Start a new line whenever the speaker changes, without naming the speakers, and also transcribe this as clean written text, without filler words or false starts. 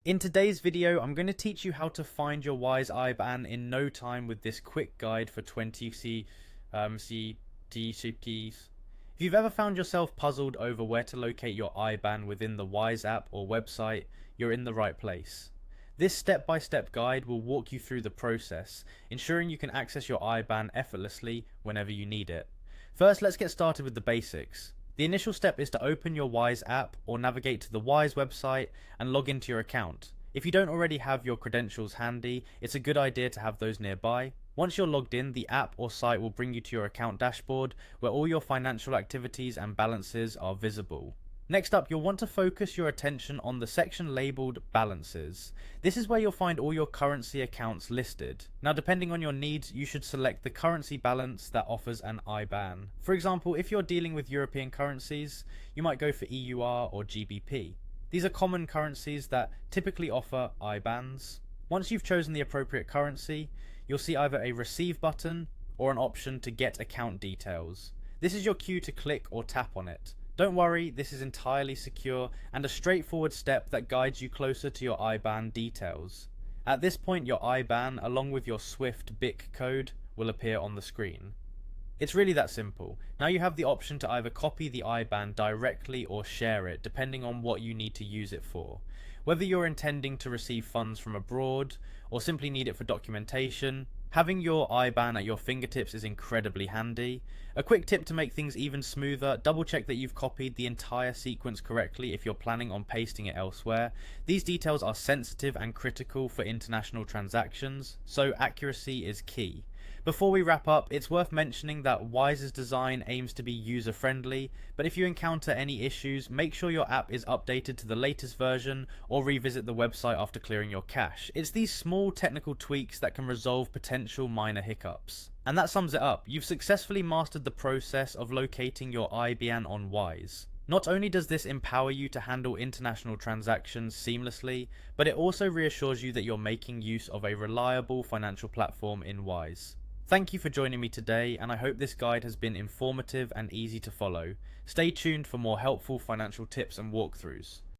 In today's video, I'm going to teach you how to find your Wise IBAN in no time with this quick guide for 20 CTCPs. If you've ever found yourself puzzled over where to locate your IBAN within the Wise app or website, you're in the right place. This step-by-step guide will walk you through the process, ensuring you can access your IBAN effortlessly whenever you need it. First, let's get started with the basics. The initial step is to open your Wise app or navigate to the Wise website and log into your account. If you don't already have your credentials handy, it's a good idea to have those nearby. Once you're logged in, the app or site will bring you to your account dashboard where all your financial activities and balances are visible. Next up, you'll want to focus your attention on the section labelled Balances. This is where you'll find all your currency accounts listed. Now, depending on your needs, you should select the currency balance that offers an IBAN. For example, if you're dealing with European currencies, you might go for EUR or GBP. These are common currencies that typically offer IBANs. Once you've chosen the appropriate currency, you'll see either a Receive button or an option to Get Account Details. This is your cue to click or tap on it. Don't worry, this is entirely secure and a straightforward step that guides you closer to your IBAN details. At this point, your IBAN, along with your SWIFT BIC code, will appear on the screen. It's really that simple. Now you have the option to either copy the IBAN directly or share it, depending on what you need to use it for. Whether you're intending to receive funds from abroad or simply need it for documentation, having your IBAN at your fingertips is incredibly handy. A quick tip to make things even smoother: double check that you've copied the entire sequence correctly if you're planning on pasting it elsewhere. These details are sensitive and critical for international transactions, so accuracy is key. Before we wrap up, it's worth mentioning that Wise's design aims to be user-friendly, but if you encounter any issues, make sure your app is updated to the latest version or revisit the website after clearing your cache. It's these small technical tweaks that can resolve potential minor hiccups. And that sums it up. You've successfully mastered the process of locating your IBAN on Wise. Not only does this empower you to handle international transactions seamlessly, but it also reassures you that you're making use of a reliable financial platform in Wise. Thank you for joining me today, and I hope this guide has been informative and easy to follow. Stay tuned for more helpful financial tips and walkthroughs.